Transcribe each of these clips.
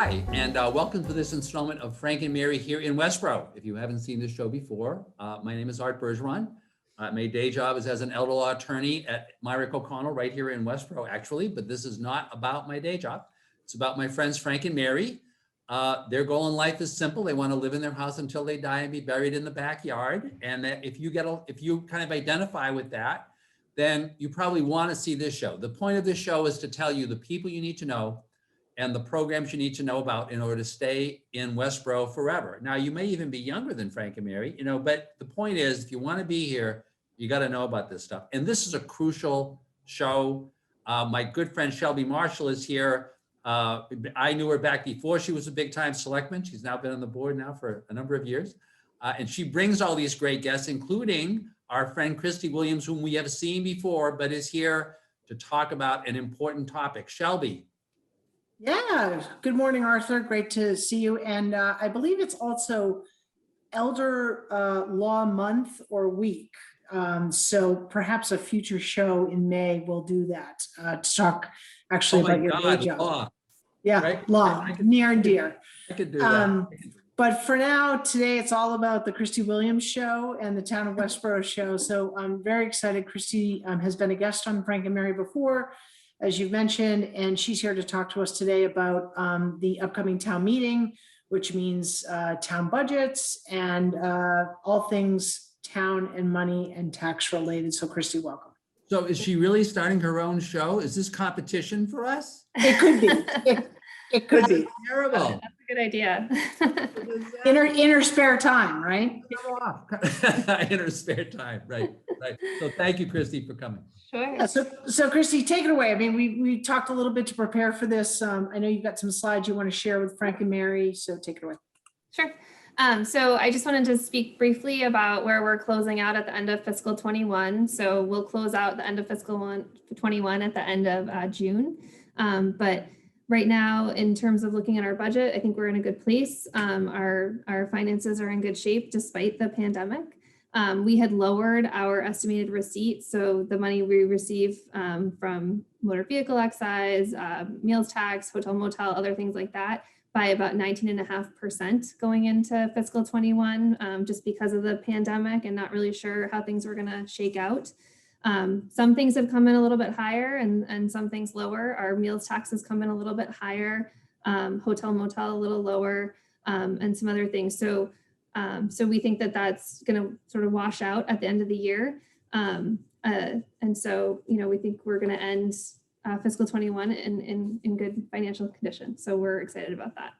Hi, and welcome to this installment of Frank and Mary here in Westborough. If you haven't seen this show before, my name is Art Bergeron. My day job is as an elder law attorney at Myrick O'Connell right here in Westborough, actually, but this is not about my day job. It's about my friends Frank and Mary. Their goal in life is simple. They want to live in their house until they die and be buried in the backyard. And that if you kind of identify with that, then you probably want to see this show. The point of this show is to tell you the people you need to know and the programs you need to know about in order to stay in Westborough forever. Now, you may even be younger than Frank and Mary, but the point is, if you want to be here, you got to know about this stuff. And this is a crucial show. My good friend Shelby Marshall is here. I knew her back before she was a big time selectman. She's now been on the board now for a number of years. And she brings all these great guests, including our friend Kristi Williams, whom we have seen before, but is here to talk about an important topic. Shelby. Yeah, good morning, Arthur. Great to see you. And I believe it's also Elder Law Month or Week. So perhaps a future show in May will do that to talk actually about your day job. Law. Yeah, Right? law, near and dear. I could do that. But for now, today, it's all about the Kristi Williams show and the Town of Westborough show. So I'm very excited. Kristi has been a guest on Frank and Mary before, as you've mentioned, and she's here to talk to us today about the upcoming town meeting, which means town budgets and all things town and money and tax related. So Kristi, welcome. So is she really starting her own show? Is this competition for us? It could be. It could be. Terrible. That's a good idea. In her spare time, right? In her spare time, right. So thank you, Kristi, for coming. Sure. Yeah, so Kristi, take it away. I mean, we talked a little bit to prepare for this. I know you've got some slides you want to share with Frank and Mary, so take it away. Sure. So I just wanted to speak briefly about where we're closing out at the end of fiscal 21. So we'll close out the end of fiscal 21 at the end of June. But right now, in terms of looking at our budget, I think we're in a good place. Our finances are in good shape despite the pandemic. We had lowered our estimated receipts, so the money we receive from motor vehicle excise, meals tax, hotel motel, other things like that, by about 19.5% going into fiscal 21, just because of the pandemic and not really sure how things were going to shake out. Some things have come in a little bit higher and some things lower. Our meals tax has come in a little bit higher, hotel motel a little lower, and some other things. So we think that that's going to sort of wash out at the end of the year. And so, we think we're going to end fiscal 21 in good financial condition. So we're excited about that.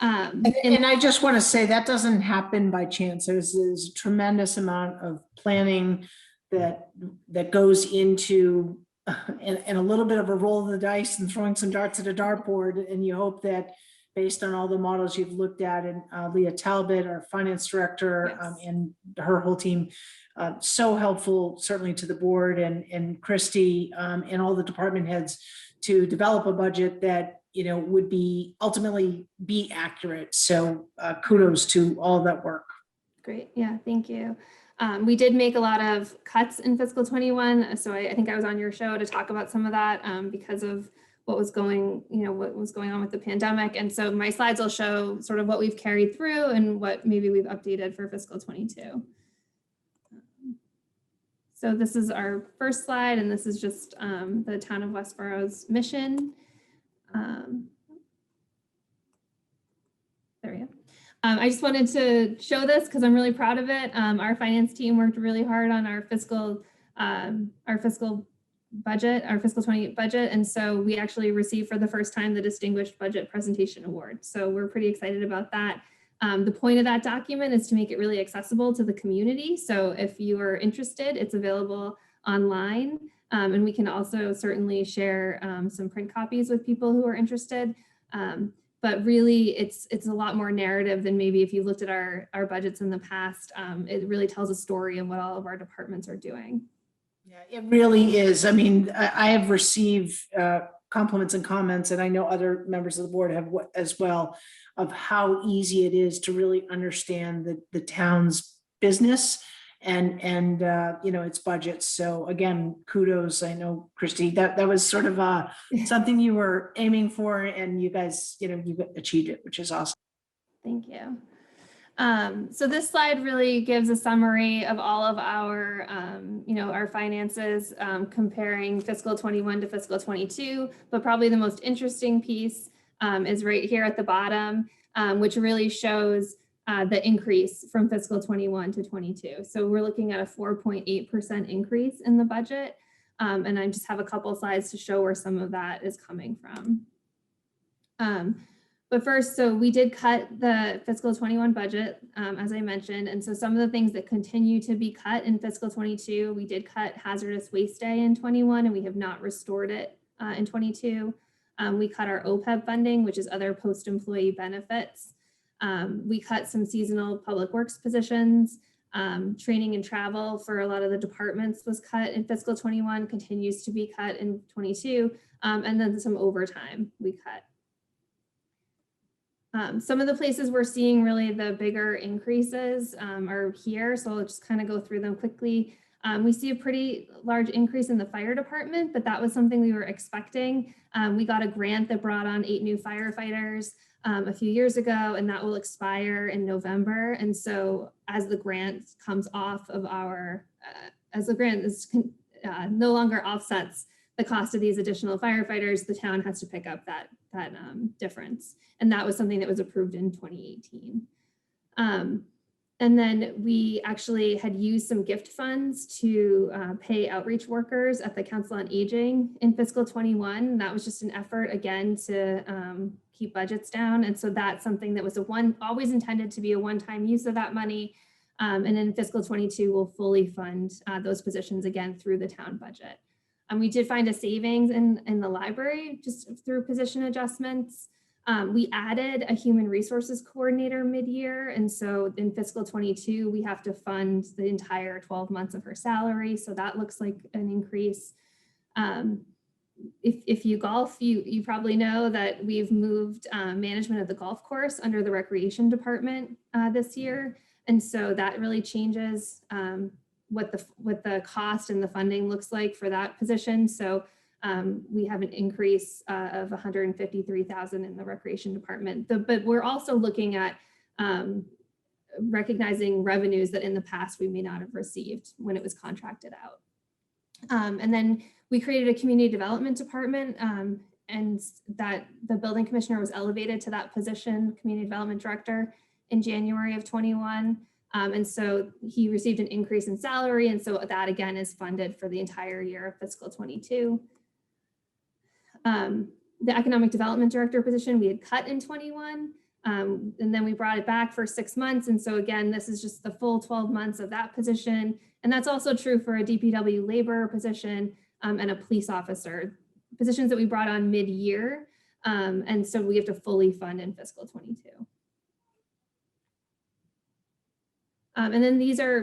And I just want to say that doesn't happen by chance. There's a tremendous amount of planning that goes into and a little bit of a roll of the dice and throwing some darts at a dartboard. And you hope that based on all the models you've looked at, and Leah Talbot, our finance director, Yes. And her whole team, so helpful, certainly to the board and Kristi and all the department heads to develop a budget that, would be ultimately be accurate. So kudos to all that work. Great. Yeah, thank you. We did make a lot of cuts in fiscal 21. So I think I was on your show to talk about some of that because of what was going on with the pandemic. And so my slides will show sort of what we've carried through and what maybe we've updated for fiscal 22. So this is our first slide, and this is just the town of Westborough's mission. There we go. I just wanted to show this because I'm really proud of it. Our finance team worked really hard on our fiscal budget, our fiscal 20 budget. And so we actually received for the first time the Distinguished Budget Presentation Award. So we're pretty excited about that. The point of that document is to make it really accessible to the community. So if you are interested, it's available online. And we can also certainly share some print copies with people who are interested. But really, it's a lot more narrative than maybe if you looked at our budgets in the past. It really tells a story of what all of our departments are doing. Yeah, it really is. I mean, I have received compliments and comments, and I know other members of the board have as well, of how easy it is to really understand the town's business and its budgets. So again, kudos. I know, Kristi, that was sort of something you were aiming for, and you guys, you achieved it, which is awesome. Thank you. So this slide really gives a summary of all of our, our finances, comparing fiscal 21 to fiscal 22, but probably the most interesting piece is right here at the bottom, which really shows the increase from fiscal 21 to 22. So we're looking at a 4.8% increase in the budget. And I just have a couple slides to show where some of that is coming from. But first, so we did cut the fiscal 21 budget, as I mentioned. And so some of the things that continue to be cut in fiscal 22, we did cut hazardous waste day in 21, and we have not restored it in 22. We cut our OPEB funding, which is other post-employee benefits. We cut some seasonal public works positions. Training and travel for a lot of the departments was cut in fiscal 21, continues to be cut in 22, and then some overtime we cut. Some of the places we're seeing really the bigger increases are here, so I'll just kind of go through them quickly. We see a pretty large increase in the fire department, but that was something we were expecting. We got a grant that brought on 8 new firefighters a few years ago, and that will expire in November. And so as the grant comes off of our, as the grant is no longer offsets the cost of these additional firefighters, the town has to pick up that difference. And that was something that was approved in 2018. And then we actually had used some gift funds to pay outreach workers at the Council on Aging in fiscal 21. That was just an effort, again, to keep budgets down. And so that's something that was always intended to be a one-time use of that money. And in fiscal 22, we'll fully fund those positions again through the town budget. We did find a savings in the library just through position adjustments. We added a human resources coordinator mid-year. And so in fiscal 22, we have to fund the entire 12 months of her salary. So that looks like an increase. If you golf, you probably know that we've moved management of the golf course under the recreation department this year. And so that really changes what the cost and the funding looks like for that position. So we have an increase of $153,000 in the recreation department. But we're also looking at recognizing revenues that in the past we may not have received when it was contracted out. And then we created a community development department, and that the building commissioner was elevated to that position, community development director, in January of 21. And so he received an increase in salary. And so that again is funded for the entire year of fiscal 22. The economic development director position we had cut in 21. And then we brought it back for 6 months. And so again, this is just the full 12 months of that position. And that's also true for a DPW laborer position and a police officer, positions that we brought on mid-year. And so we have to fully fund in fiscal 22. And then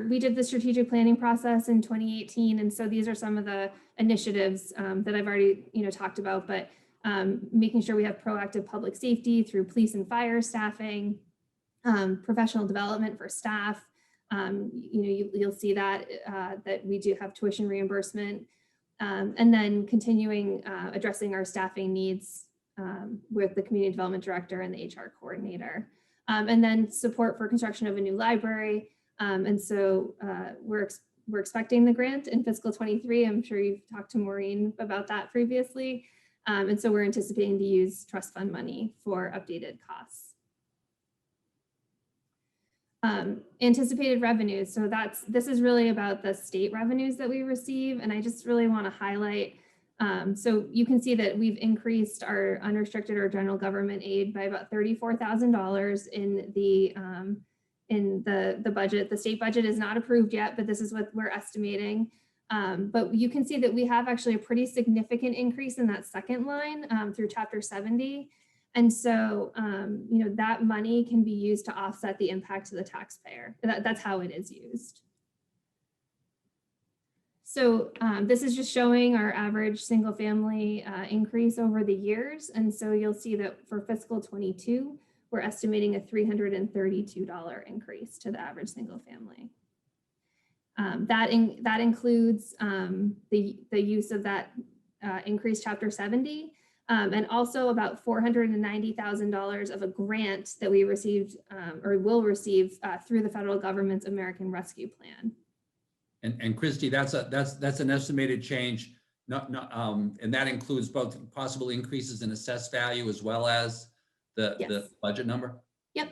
we did the strategic planning process in 2018. And so these are some of the initiatives that I've already talked about, but making sure we have proactive public safety through police and fire staffing, professional development for staff. You'll see that we do have tuition reimbursement, and then continuing addressing our staffing needs with the community development director and the HR coordinator, and then support for construction of a new library. And so we're expecting the grant in fiscal 23. I'm sure you've talked to Maureen about that previously. And so we're anticipating to use trust fund money for updated costs. Anticipated revenues. So this is really about the state revenues that we receive. And I just really want to highlight, so you can see that we've increased our unrestricted or general government aid by about $34,000 in the budget. The state budget is not approved yet, but this is what we're estimating. But you can see that we have actually a pretty significant increase in that second line through Chapter 70. And so, that money can be used to offset the impact to the taxpayer. That's how it is used. So this is just showing our average single family increase over the years. And so you'll see that for fiscal 22, we're estimating a $332 increase to the average single family. That includes the use of that increased Chapter 70, and also about $490,000 of a grant that we received or will receive through the federal government's American Rescue Plan. And Kristi, that's an estimated change, and that includes both possible increases in assessed value as well as the budget number? Yep.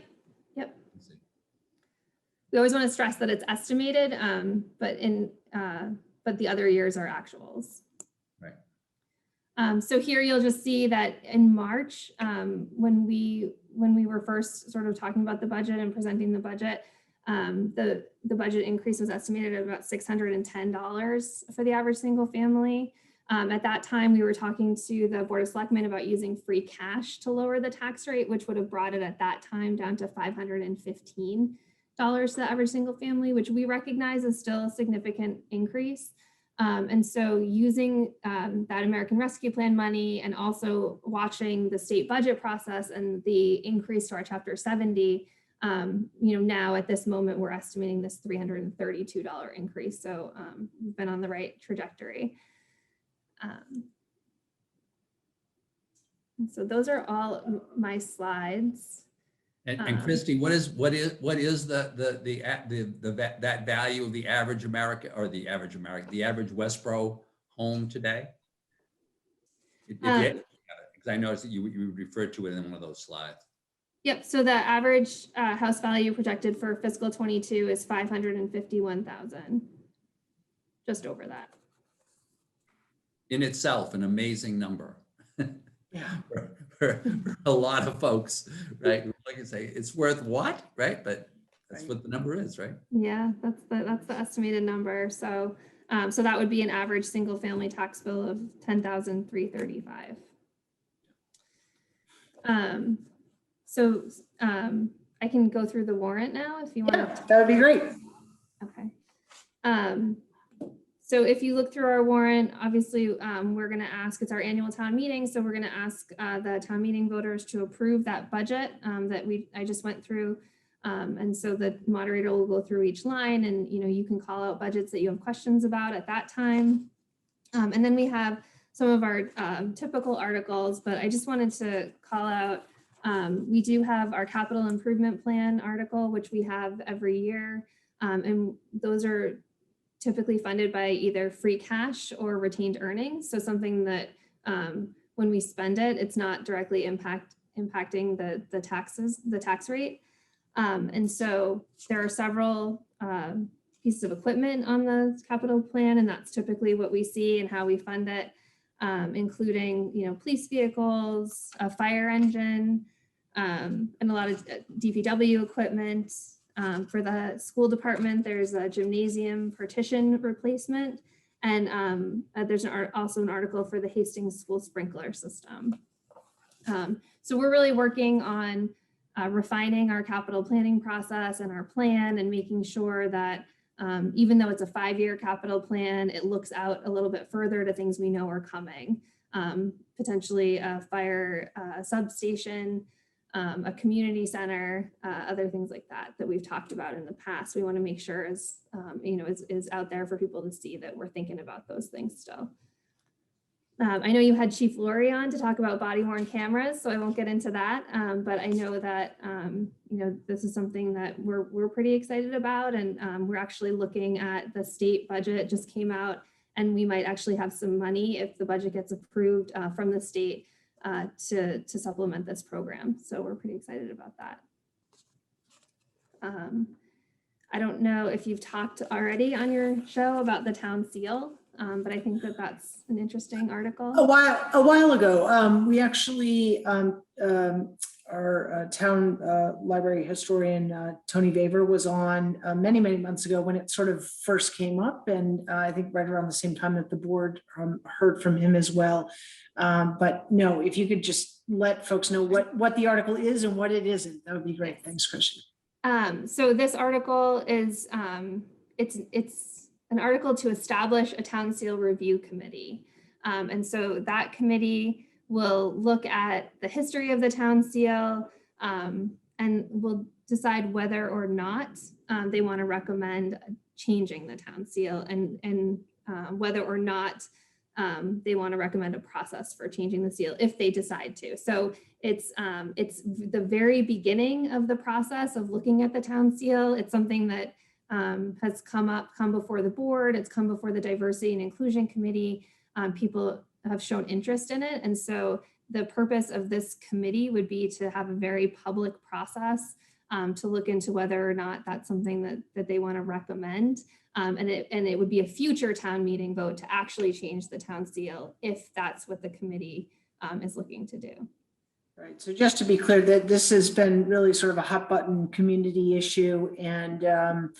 We always want to stress that it's estimated, but the other years are actuals. Right. So here you'll just see that in March, when we were first sort of talking about the budget and presenting the budget, the budget increase was estimated at about $610 for the average single family. At that time, we were talking to the Board of Selectmen about using free cash to lower the tax rate, which would have brought it at that time down to $515 to the average single family, which we recognize is still a significant increase. And so using that American Rescue Plan money and also watching the state budget process and the increase to our Chapter 70, now at this moment, we're estimating this $332 increase. So we've been on the right trajectory. So those are all my slides. And Kristi, what is that value of the average the average Westborough home today? Because I noticed that you referred to it in one of those slides. Yep. So the average house value projected for fiscal 22 is $551,000, just over that. In itself, an amazing number. Yeah. for a lot of folks, right? Like I say, it's worth what, right? But that's what the number is, right? Yeah, that's the estimated number. So so that would be an average single family tax bill of $10,335. So I can go through the warrant now if you want. Yeah, that would be great. Okay. So if you look through our warrant, obviously we're going to ask, it's our annual town meeting, so we're going to ask the town meeting voters to approve that budget that I just went through. And so the moderator will go through each line, and you can call out budgets that you have questions about at that time. And then we have some of our typical articles, but I just wanted to call out, we do have our capital improvement plan article, which we have every year. And those are typically funded by either free cash or retained earnings. So something that when we spend it, it's not directly impacting the tax rate. And so there are several pieces of equipment on the capital plan, and that's typically what we see and how we fund it, including police vehicles, a fire engine, and a lot of DPW equipment. For the school department, there's a gymnasium partition replacement, and there's also an article for the Hastings School sprinkler system. So we're really working on refining our capital planning process and our plan, and making sure that even though it's a 5-year capital plan, it looks out a little bit further to things we know are coming, potentially a fire substation, a community center, other things like that we've talked about in the past. We want to make sure is out there for people to see that we're thinking about those things still. I know you had Chief Lori on to talk about body worn cameras, so I won't get into that. But I know that this is something that we're pretty excited about, and we're actually looking at the state budget just came out, and we might actually have some money if the budget gets approved from the state to supplement this program. So we're pretty excited about that. I don't know if you've talked already on your show about the town seal, but I think that's an interesting article. A while ago, we actually, our town library historian, Tony Vaver, was on many months ago when it sort of first came up, and I think right around the same time that the board heard from him as well. But no, if you could just let folks know what the article is and what it isn't, that would be great. Thanks, Kristi. So this article is, it's an article to establish a town seal review committee. And so that committee will look at the history of the town seal, and will decide whether or not they want to recommend changing the town seal and whether or not they want to recommend a process for changing the seal if they decide to. So it's the very beginning of the process of looking at the town seal. It's something that has come before the board. It's come before the Diversity and Inclusion Committee. People have shown interest in it. And so the purpose of this committee would be to have a very public process to look into whether or not that's something that they want to recommend. And it would be a future town meeting vote to actually change the town seal if that's what the committee is looking to do. Right. So just to be clear, that this has been really sort of a hot button community issue, and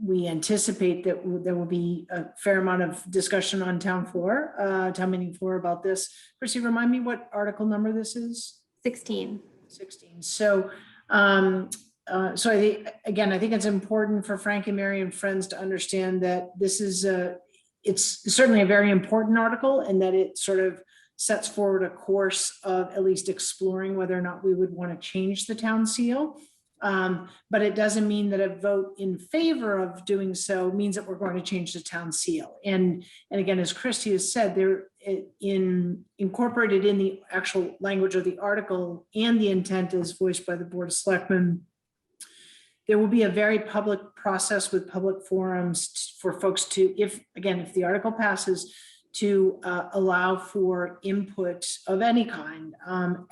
we anticipate that there will be a fair amount of discussion on town meeting floor about this. Kristi, remind me what article number this is? 16. 16. So, so I think, again, I think it's important for Frank and Mary and friends to understand that this is it's certainly a very important article, and that it sort of sets forward a course of at least exploring whether or not we would want to change the town seal. But it doesn't mean that a vote in favor of doing so means that we're going to change the town seal. And again, as Kristi has said, they're incorporated in the actual language of the article, and the intent is voiced by the Board of Selectmen. There will be a very public process with public forums for folks to, if the article passes, to allow for input of any kind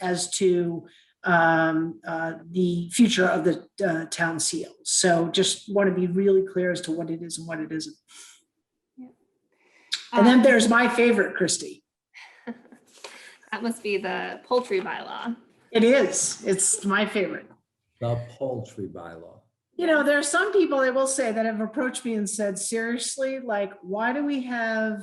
as to the future of the town seal. So just want to be really clear as to what it is and what it isn't. Yeah. And then there's my favorite, Kristi. That must be the poultry bylaw. It is. It's my favorite. The Poultry Bylaw. You know, there are some people, I will say, that have approached me and said, seriously, like, why do we have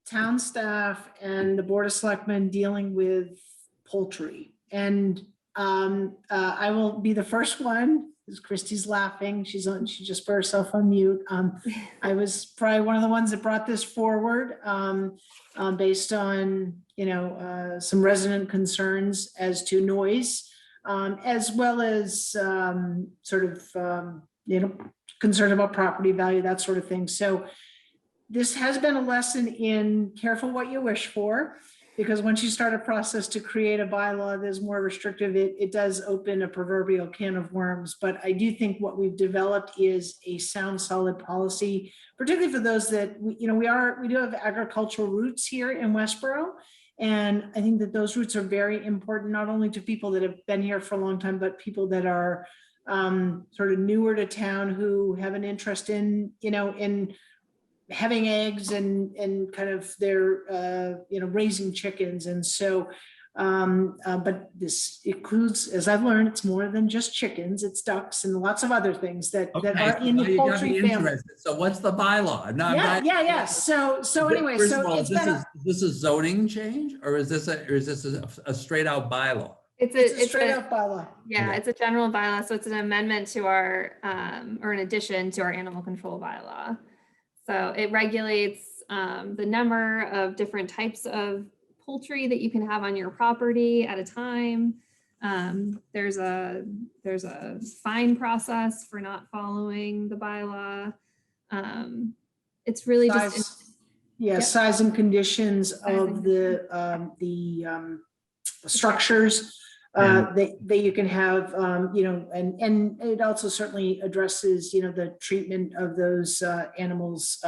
town staff and the Board of Selectmen dealing with poultry? And I will be the first one, because Kristi's laughing. She just put herself on mute. I was probably one of the ones that brought this forward based on, some resident concerns as to noise, as well as concern about property value, that sort of thing. So this has been a lesson in careful what you wish for, because once you start a process to create a bylaw that's more restrictive, it does open a proverbial can of worms. But I do think what we've developed is a sound, solid policy, particularly for those that, we do have agricultural roots here in Westborough. And I think that those roots are very important, not only to people that have been here for a long time, but people that are sort of newer to town who have an interest in, in having eggs and kind of their, raising chickens. And so, but this includes, as I've learned, it's more than just chickens, it's ducks and lots of other things that are in the poultry family. So what's the bylaw? Yeah. So anyway, this is zoning change, or is this a straight out bylaw? It's a straight up bylaw. Yeah, it's a general bylaw. So it's an amendment to our, or an addition to our animal control bylaw. So it regulates the number of different types of poultry that you can have on your property at a time. There's a fine process for not following the bylaw. It's really size and conditions of the structures that you can have, and it also certainly addresses, the treatment of those animals,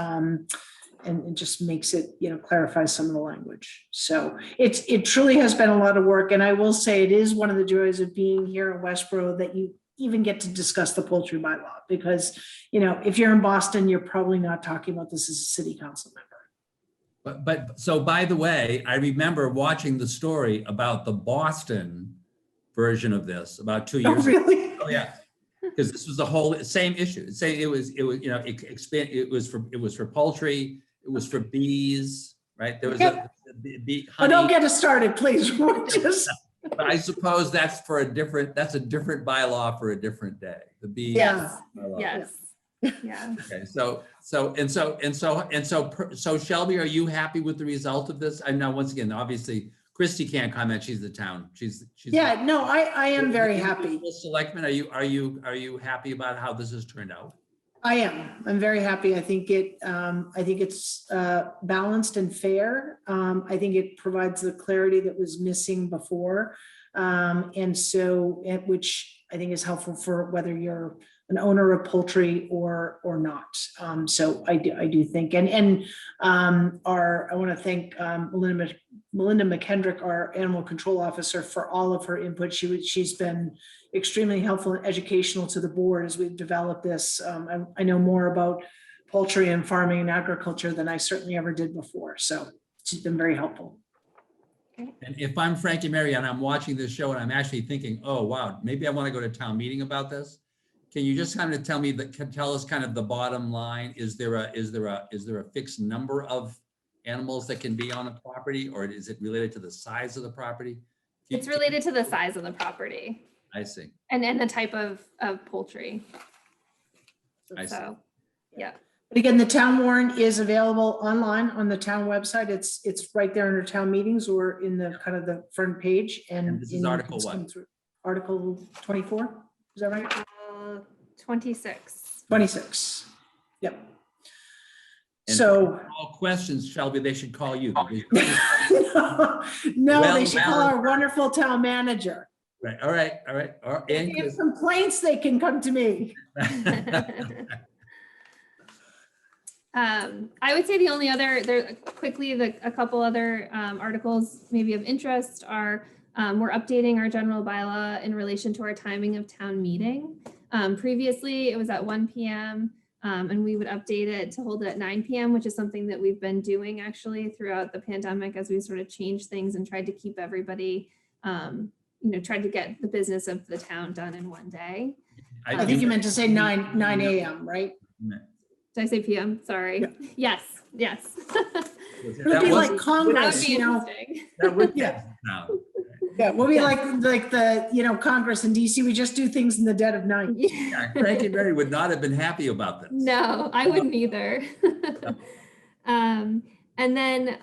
and it just makes it, clarifies some of the language. So it truly has been a lot of work. And I will say it is one of the joys of being here in Westborough that you even get to discuss the poultry bylaw, because, if you're in Boston, you're probably not talking about this as a city council member. But so, by the way, I remember watching the story about the Boston version of this about 2 years ago. Really? Oh yeah, because this was the whole same issue. It was for poultry, it was for bees, right? There was a bee. Oh, don't get us started, please. But I suppose that's a different bylaw for a different day. The bees. Yes. Yes. Yeah. Okay. So Shelby, are you happy with the result of this? I know, once again, obviously Kristi can't comment. She's the town. She's. Yeah, no, I am very happy. Selectmen, are you happy about how this has turned out? I am. I'm very happy. I think it's balanced and fair. I think it provides the clarity that was missing before. Which I think is helpful for whether you're an owner of poultry or not. So I do think, I want to thank Melinda McKendrick, our animal control officer, for all of her input. She's been extremely helpful and educational to the board as we've developed this. I know more about poultry and farming and agriculture than I certainly ever did before. So she's been very helpful. And if I'm Frankie Mary and I'm watching this show and I'm actually thinking, oh, wow, maybe I want to go to town meeting about this. Can you just kind of tell us kind of the bottom line? Is there a fixed number of animals that can be on a property, or is it related to the size of the property? It's related to the size of the property. I see. And the type of poultry. I see. So, yeah. But again, the town warrant is available online on the town website. It's right there under town meetings or in the kind of the front page. And this is Article what? Article 24, is that right? 26. 26, yep. And so all questions, Shelby, they should call you. no, they should call our wonderful town manager. Right. All right. If they have complaints, they can come to me. I would say the only other, a couple other articles maybe of interest are we're updating our general bylaw in relation to our timing of town meeting. Previously, it was at 1 p.m. And we would update it to hold it at 9 p.m., which is something that we've been doing actually throughout the pandemic as we sort of changed things and tried to keep everybody, tried to get the business of the town done in one day. I think you meant to say 9 a.m., right? Did I say PM? Sorry. Yeah. Yes. It would be like Congress, That would, yeah. No. Yeah, we'll be like the, Congress in DC. We just do things in the dead of night. Yeah, Frankie Mary would not have been happy about this. No, I wouldn't either. And then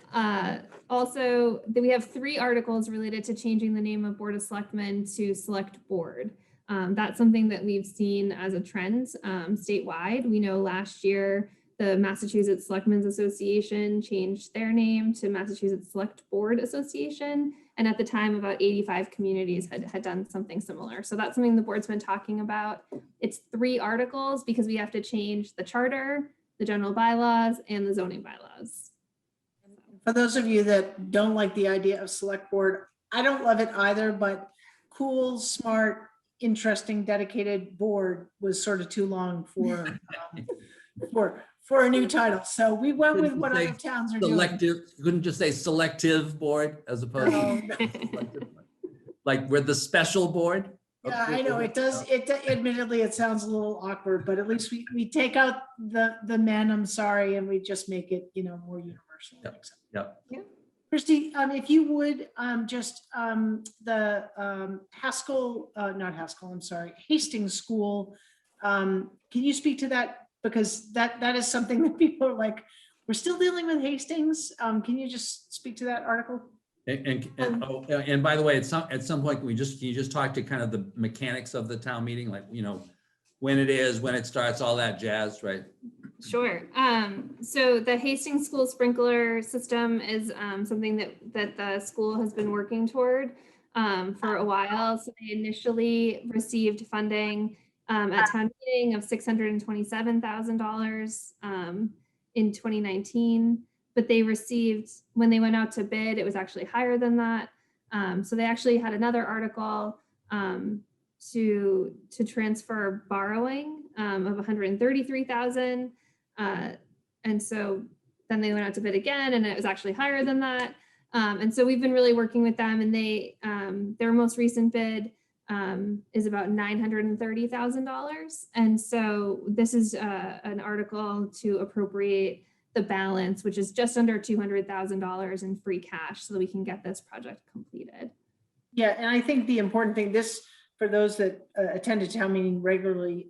also we have 3 articles related to changing the name of Board of Selectmen to Select Board. That's something that we've seen as a trend statewide. We know last year the Massachusetts Selectmen's Association changed their name to Massachusetts Select Board Association. And at the time, about 85 communities had done something similar. So that's something the board's been talking about. It's 3 articles because we have to change the charter, the general bylaws, and the zoning bylaws. For those of you that don't like the idea of select board, I don't love it either, but cool, smart, interesting, dedicated board was sort of too long for a new title. So we went with what other towns are doing. You couldn't just say selective board as opposed to like we're the special board. Yeah, I know it does. Admittedly, it sounds a little awkward, but at least we take out the men, I'm sorry, and we just make it, more universal. Yep. Kristi, if you would just Hastings School. Can you speak to that? Because that is something that people are like, we're still dealing with Hastings. Can you just speak to that article? And by the way, at some point, can you just talk to kind of the mechanics of the town meeting, like, when it is, when it starts, all that jazz, right? Sure. So the Hastings School sprinkler system is something that the school has been working toward for a while. So they initially received funding at town meeting of $627,000 in 2019, but they received, when they went out to bid, it was actually higher than that. So they actually had another article to transfer borrowing of $133,000. And so then they went out to bid again, and it was actually higher than that. And so we've been really working with them, and they their most recent bid is about $930,000. And so this is an article to appropriate the balance, which is just under $200,000 in free cash, so that we can get this project completed. Yeah, and I think the important thing, for those that attend a town meeting regularly,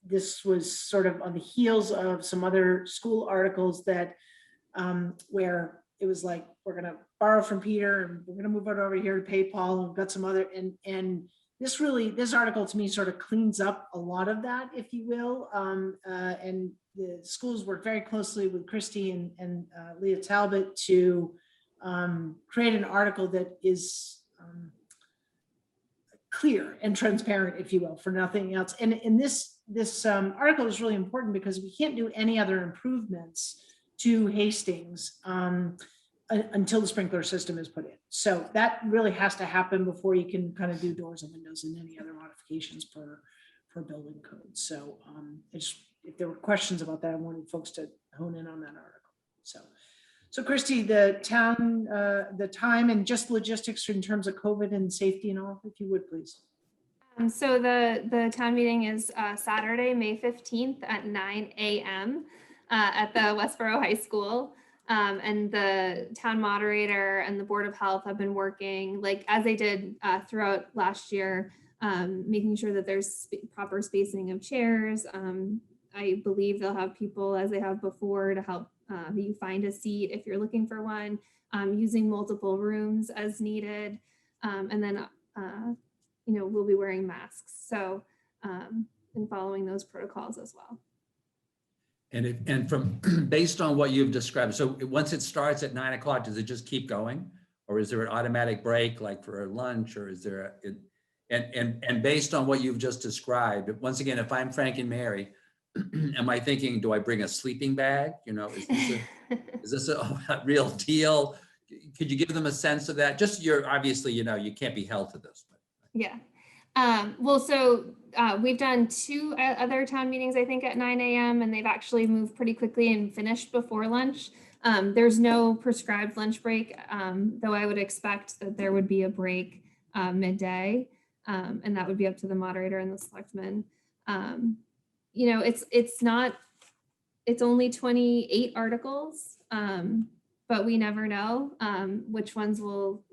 this was sort of on the heels of some other school articles that where it was like, we're going to borrow from Peter and we're going to move it over here to pay Paul, and we've got some other, and this article to me sort of cleans up a lot of that, if you will. And the schools work very closely with Kristi and Leah Talbot to create an article that is clear and transparent, if you will, for nothing else. And this article is really important because we can't do any other improvements to Hastings until the sprinkler system is put in. So that really has to happen before you can kind of do doors and windows and any other modifications for building code. So if there were questions about that, I wanted folks to hone in on that article. So Kristi, the time and just logistics in terms of COVID and safety and all, if you would, please. So the town meeting is Saturday, May 15th at 9 a.m. At the Westborough High School. And the town moderator and the Board of Health have been working, like as they did throughout last year, making sure that there's proper spacing of chairs. I believe they'll have people, as they have before, to help you find a seat if you're looking for one, using multiple rooms as needed. And then, we'll be wearing masks. So, and following those protocols as well. And from based on what you've described, so once it starts at 9 o'clock, does it just keep going, or is there an automatic break like for a lunch, or is there and based on what you've just described, once again, if I'm Frank and Mary, am I thinking, do I bring a sleeping bag? Is this a real deal? Could you give them a sense of that? Just obviously, you can't be held to this. But. Yeah. Well, so we've done 2 other town meetings, I think, at 9 a.m. and they've actually moved pretty quickly and finished before lunch. There's no prescribed lunch break, though I would expect that there would be a break midday, and that would be up to the moderator and the selectmen. It's only 28 articles, but we never know which ones will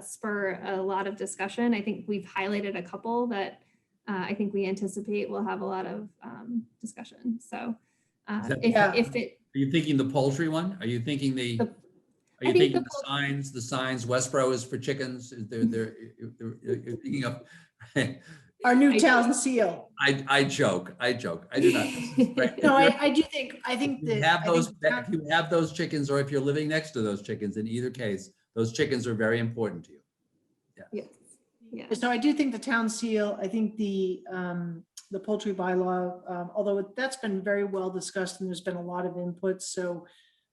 spur a lot of discussion. I think we've highlighted a couple that I think we anticipate will have a lot of discussion. So Are you thinking the poultry one? Are you thinking the signs, Westborough is for chickens? They're thinking of our new town seal. I joke. I do not. Right? No, I do think, if you have those chickens, or if you're living next to those chickens, in either case, those chickens are very important to you. Yes. Yeah. So I do think the town seal, I think the poultry bylaw, although that's been very well discussed and there's been a lot of input. So,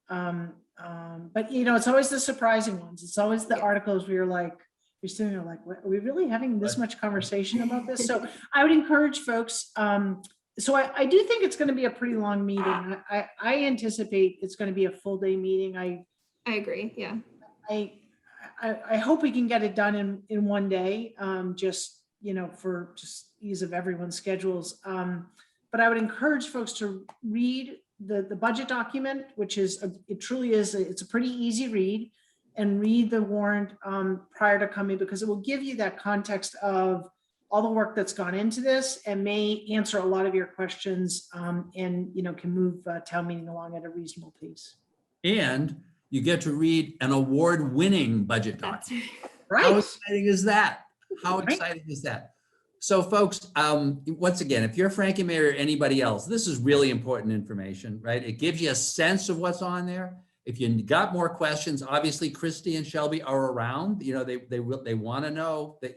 but it's always the surprising ones. It's always the articles where you're like, you're sitting there like, what, are we really having this much conversation about this? So I would encourage folks. So I do think it's going to be a pretty long meeting. I anticipate it's going to be a full day meeting. I agree. Yeah. I hope we can get it done in one day, just for just ease of everyone's schedules. But I would encourage folks to read the budget document, which is it's a pretty easy read, and read the warrant prior to coming, because it will give you that context of all the work that's gone into this and may answer a lot of your questions, and can move town meeting along at a reasonable pace. And you get to read an award-winning budget document. Right. How exciting is that? How exciting is that? So folks, once again, if you're Frank and Mary or anybody else, this is really important information, right? It gives you a sense of what's on there. If you got more questions, obviously Kristi and Shelby are around. They want to know that,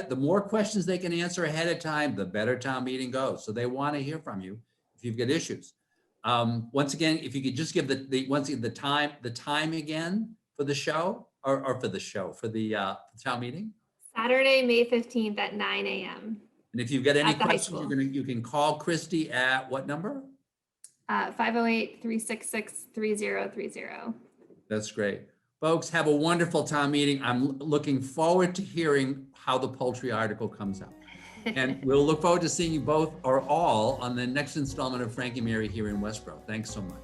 the more questions they can answer ahead of time, the better town meeting goes. So they want to hear from you if you've got issues. Once again, if you could just give the time again for the show, or for the town meeting. Saturday, May 15th at 9 a.m. And if you've got any questions, you can call Kristi at what number? 508-366-3030. That's great. Folks, have a wonderful town meeting. I'm looking forward to hearing how the poultry article comes out. And we'll look forward to seeing you both or all on the next installment of Frank and Mary here in Westborough. Thanks so much.